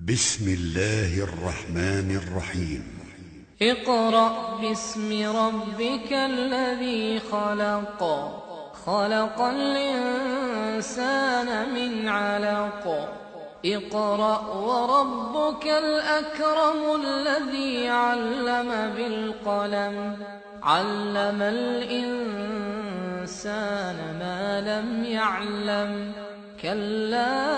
بسم الله الرحمن الرحيم. اقرأ باسم ربك الذي خلق، خلق الإنسان من علق. اقرأ وربك الأكرم الذي علم بالقلم، علم الإنسان ما لم يعلم. كلا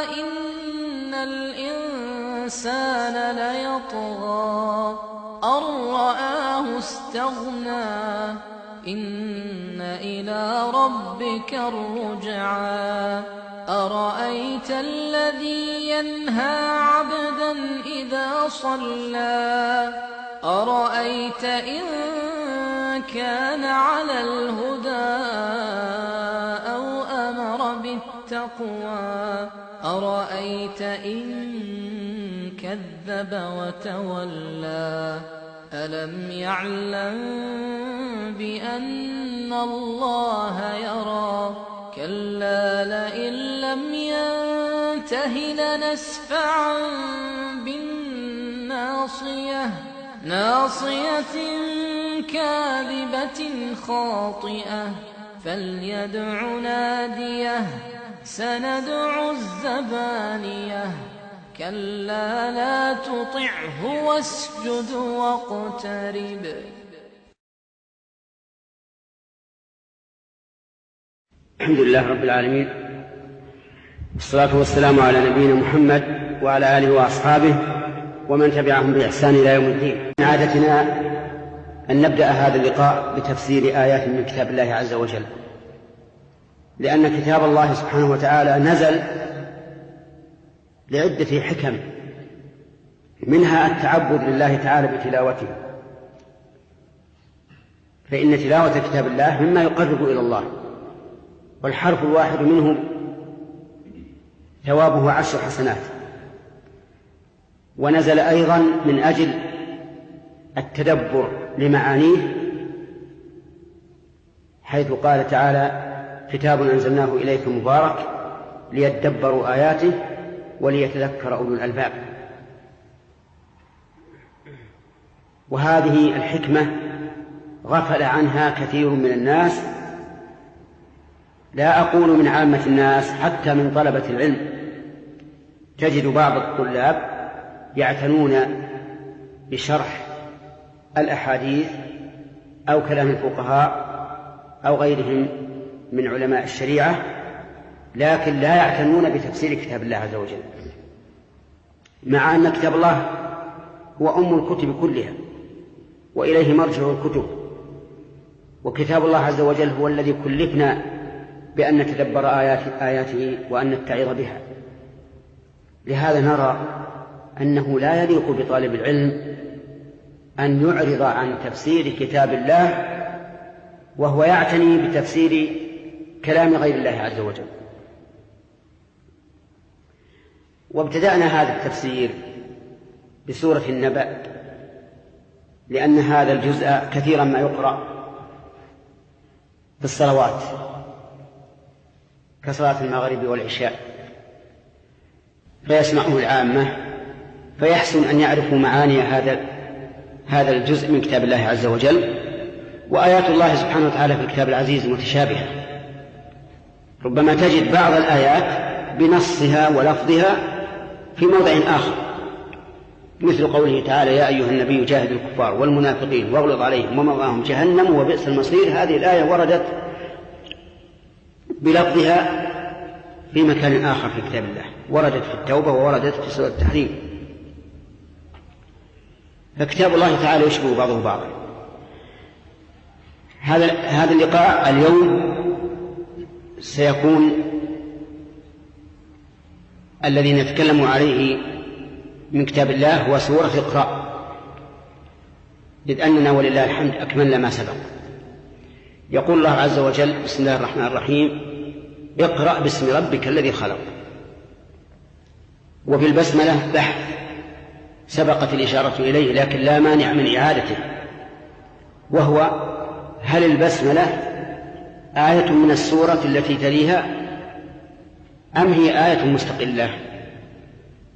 إن الإنسان ليطغى أن رآه استغنى، إن إلى ربك الرجعى. أرأيت الذي ينهى عبدا إذا صلى، أرأيت إن كان على الهدى أو أمر بالتقوى، أرأيت إن كذب وتولى. ألم يعلم بأن الله يرى، كلا لئن لم ينته لنسفعا بالناصية، ناصية كاذبة خاطئة. فليدع ناديه، سندع الزبانية. كلا لا تطعه واسجد واقترب. الحمد لله رب العالمين، والصلاة والسلام على نبينا محمد وعلى آله وأصحابه ومن تبعهم بإحسان إلى يوم الدين. من عادتنا أن نبدأ هذا اللقاء بتفسير آيات من كتاب الله عز وجل، لأن كتاب الله سبحانه وتعالى نزل لعدة حكم، منها التعبد لله تعالى بتلاوته، فإن تلاوة كتاب الله مما يقرب إلى الله، والحرف الواحد منه ثوابه 10 حسنات. ونزل أيضا من أجل التدبر لمعانيه، حيث قال تعالى: كتاب أنزلناه إليك مبارك ليدبروا آياته وليتذكر أولو الألباب. وهذه الحكمة غفل عنها كثير من الناس، لا أقول من عامة الناس، حتى من طلبة العلم تجد بعض الطلاب يعتنون بشرح الأحاديث أو كلام الفقهاء أو غيرهم من علماء الشريعة، لكن لا يعتنون بتفسير كتاب الله عز وجل، مع أن كتاب الله هو أم الكتب كلها وإليه مرجع الكتب، وكتاب الله عز وجل هو الذي كلفنا بأن نتدبر آياته وأن نتعظ بها. لهذا نرى أنه لا يليق بطالب العلم أن يعرض عن تفسير كتاب الله وهو يعتني بتفسير كلام غير الله عز وجل. وابتدأنا هذا التفسير بسورة النبأ، لأن هذا الجزء كثيرا ما يقرأ في الصلوات كصلاة المغرب والعشاء، فيسمعه العامة فيحسن أن يعرفوا معاني هذا الجزء من كتاب الله عز وجل. وآيات الله سبحانه وتعالى في الكتاب العزيز متشابهة، ربما تجد بعض الآيات بنصها ولفظها في موضع آخر، مثل قوله تعالى: يا أيها النبي جاهد الكفار والمنافقين واغلظ عليهم ومأواهم جهنم وبئس المصير. هذه الآية وردت بلفظها في مكان آخر في كتاب الله، وردت في التوبة ووردت في سورة التحريم. فكتاب الله تعالى يشبه بعضه بعضا. هذا اللقاء اليوم سيكون الذي نتكلم عليه من كتاب الله هو سورة اقرأ، إذ أننا ولله الحمد أكملنا ما سبق. يقول الله عز وجل: بسم الله الرحمن الرحيم، اقرأ باسم ربك الذي خلق. وفي البسملة بحث سبقت الإشارة إليه، لكن لا مانع من إعادته، وهو: هل البسملة آية من السورة التي تليها أم هي آية مستقلة؟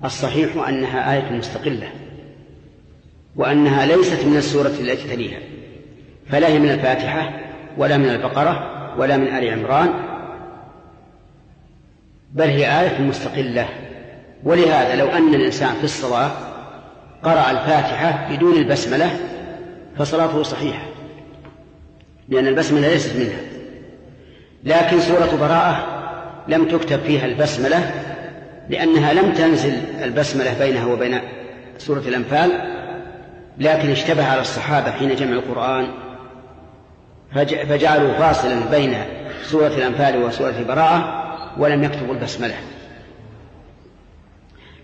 الصحيح أنها آية مستقلة، وأنها ليست من السورة التي تليها، فلا هي من الفاتحة ولا من البقرة ولا من آل عمران، بل هي آية مستقلة. ولهذا لو أن الإنسان في الصلاة قرأ الفاتحة بدون البسملة فصلاته صحيحة، لأن البسملة ليست منها. لكن سورة براءة لم تكتب فيها البسملة، لأنها لم تنزل البسملة بينها وبين سورة الأنفال، لكن اشتبه على الصحابة حين جمع القرآن فجعلوا فاصلا بين سورة الأنفال وسورة براءة ولم يكتبوا البسملة.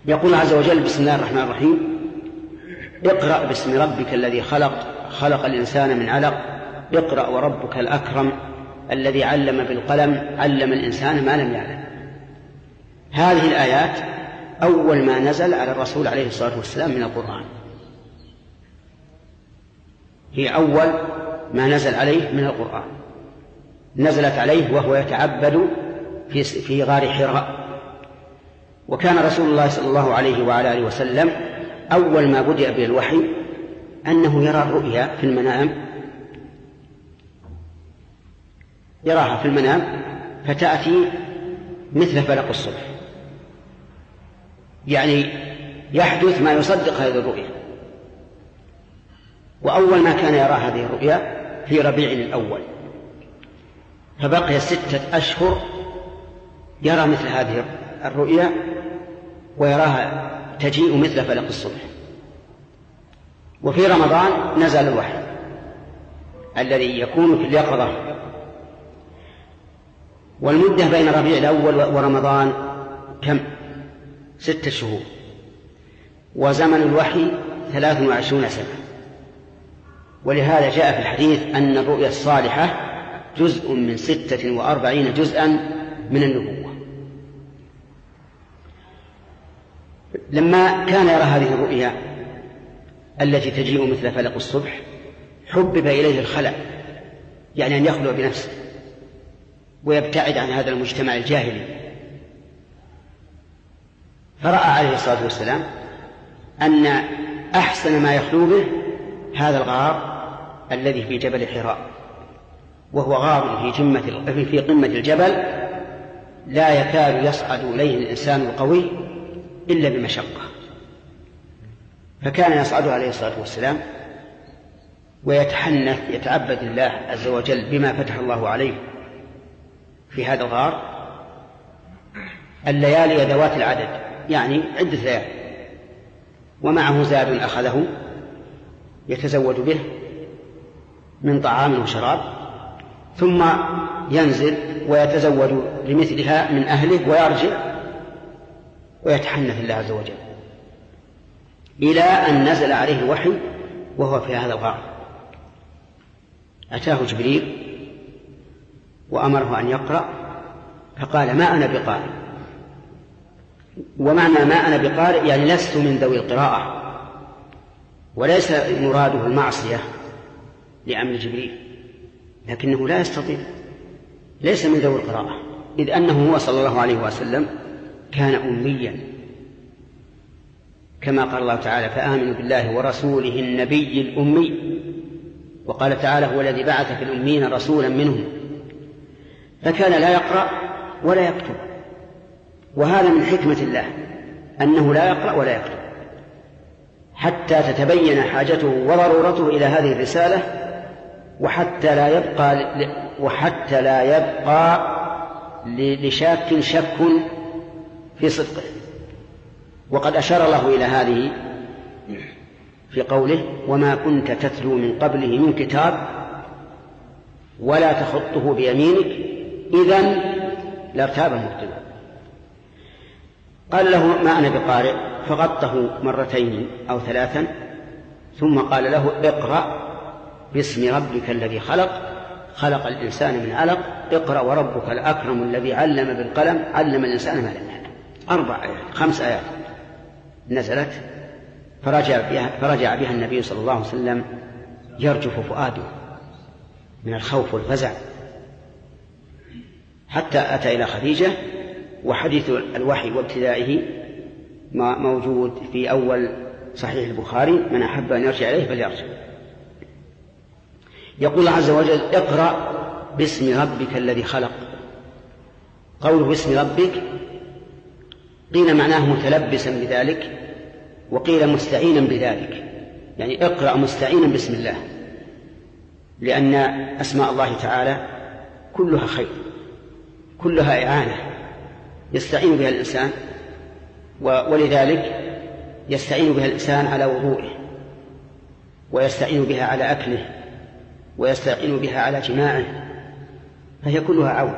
يقول عز وجل: بسم الله الرحمن الرحيم، اقرأ باسم ربك الذي خلق، خلق الإنسان من علق، اقرأ وربك الأكرم الذي علم بالقلم، علم الإنسان ما لم يعلم. هذه الآيات أول ما نزل على الرسول عليه الصلاة والسلام من القرآن، هي أول ما نزل عليه من القرآن، نزلت عليه وهو يتعبد في غار حراء. وكان رسول الله صلى الله عليه وعلى آله وسلم أول ما بدأ به الوحي أنه يرى الرؤيا في المنام، يراها في المنام فتأتي مثل فلق الصبح، يعني يحدث ما يصدق هذه الرؤيا. وأول ما كان يرى هذه الرؤيا في ربيع الأول، فبقي 6 أشهر يرى مثل هذه الرؤيا ويراها تجيء مثل فلق الصبح. وفي رمضان نزل الوحي الذي يكون في اليقظة. والمدة بين ربيع الأول ورمضان كم؟ 6 شهور، وزمن الوحي 23 سنة. ولهذا جاء في الحديث أن الرؤيا الصالحة جزء من 46 جزءا من النبوة. لما كان يرى هذه الرؤيا التي تجيء مثل فلق الصبح حبب إليه الخلأ، يعني أن يخلو بنفسه ويبتعد عن هذا المجتمع الجاهلي. فرأى عليه الصلاة والسلام أن أحسن ما يخلو به هذا الغار الذي في جبل حراء، وهو غار في قمة الجبل لا يكاد يصعد إليه الإنسان القوي إلا بمشقة. فكان يصعد عليه الصلاة والسلام ويتحنث يتعبد الله عز وجل بما فتح الله عليه في هذا الغار. الليالي ذوات العدد، يعني عدة ليالي، ومعه زاد أخذه يتزود به من طعام وشراب، ثم ينزل ويتزود لمثلها من أهله ويرجع ويتحنث الله عز وجل، إلى أن نزل عليه الوحي وهو في هذا الغار. أتاه جبريل وأمره أن يقرأ، فقال: ما أنا بقارئ. ومعنى ما أنا بقارئ يعني لست من ذوي القراءة، وليس مراده المعصية لأمر جبريل، لكنه لا يستطيع، ليس من ذوي القراءة، إذ أنه هو صلى الله عليه وسلم كان أميا، كما قال الله تعالى: فآمنوا بالله ورسوله النبي الأمي. وقال تعالى: هو الذي بعث في الأمين رسولا منهم. فكان لا يقرأ ولا يكتب، وهذا من حكمة الله أنه لا يقرأ ولا يكتب حتى تتبين حاجته وضرورته إلى هذه الرسالة، وحتى لا يبقى لشاك شك في صدقه. وقد أشار الله إلى هذه في قوله: وما كنت تتلو من قبله من كتاب ولا تخطه بيمينك إذن لارتاب المبطلون. قال له: ما أنا بقارئ، فغطه 2 أو 3، ثم قال له: اقرأ باسم ربك الذي خلق، خلق الإنسان من علق، اقرأ وربك الأكرم الذي علم بالقلم، علم الإنسان ما لم يعلم. 4 آيات 5 آيات نزلت، فرجع بها النبي صلى الله عليه وسلم يرجف فؤاده من الخوف والفزع، حتى أتى إلى خديجة. وحديث الوحي وابتدائه موجود في أول صحيح البخاري، من أحب أن يرجع إليه فليرجع. يقول الله عز وجل: اقرأ باسم ربك الذي خلق. قوله باسم ربك قيل معناه متلبسا بذلك، وقيل مستعينا بذلك، يعني اقرأ مستعينا باسم الله، لأن أسماء الله تعالى كلها خير، كلها إعانة يستعين بها الإنسان، ولذلك يستعين بها الإنسان على وضوئه، ويستعين بها على أكله، ويستعين بها على جماعه، فهي كلها عون.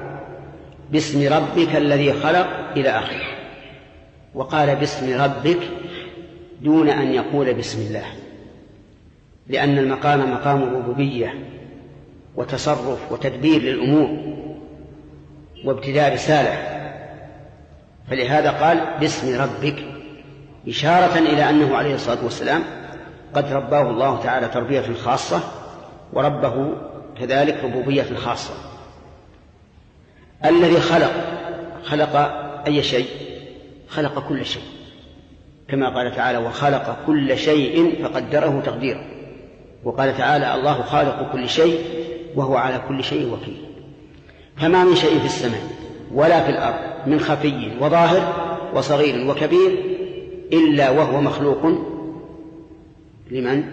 باسم ربك الذي خلق إلى آخره. وقال باسم ربك دون أن يقول بسم الله، لأن المقام مقام ربوبية وتصرف وتدبير للأمور وابتداء رسالة، فلهذا قال باسم ربك، إشارة إلى أنه عليه الصلاة والسلام قد رباه الله تعالى تربية خاصة، وربه كذلك ربوبية خاصة. الذي خلق أي شيء؟ خلق كل شيء، كما قال تعالى: وخلق كل شيء فقدره تقديرا. وقال تعالى: الله خالق كل شيء وهو على كل شيء وكيل. فما من شيء في السماء ولا في الأرض من خفي وظاهر وصغير وكبير إلا وهو مخلوق لمن؟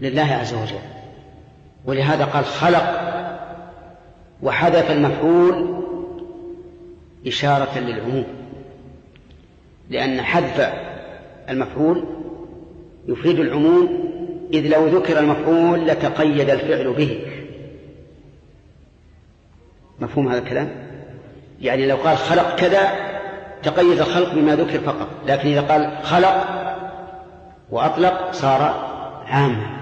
لله عز وجل. ولهذا قال خلق، وحذف المفعول إشارة للعموم، لأن حذف المفعول يفيد العموم، إذ لو ذكر المفعول لتقيد الفعل به. مفهوم هذا الكلام؟ يعني لو قال خلق كذا تقيد الخلق بما ذكر فقط، لكن إذا قال خلق وأطلق صار عاما،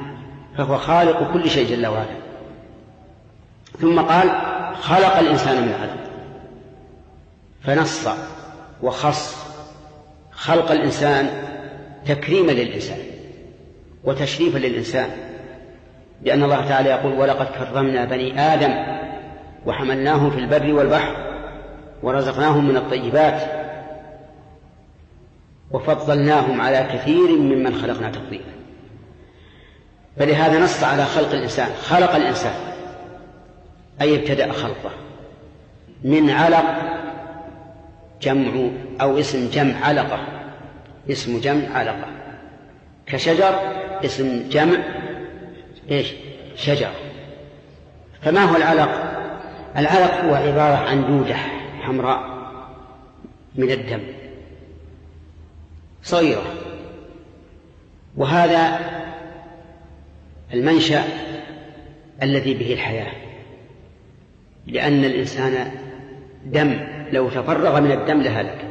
فهو خالق كل شيء جل وعلا. ثم قال خلق الإنسان من علق، فنص وخص خلق الإنسان تكريما للإنسان وتشريفا للإنسان، لأن الله تعالى يقول: ولقد كرمنا بني آدم وحملناهم في البر والبحر ورزقناهم من الطيبات وفضلناهم على كثير ممن خلقنا تفضيلا. فلهذا نص على خلق الإنسان. خلق الإنسان أي ابتدأ خلقه من علق، جمع أو اسم جمع علقة، اسم جمع علقة، كشجر اسم جمع شجر. فما هو العلق؟ العلق هو عبارة عن دودة حمراء من الدم صغيرة، وهذا المنشأ الذي به الحياة، لأن الإنسان دم، لو تفرغ من الدم لهلك.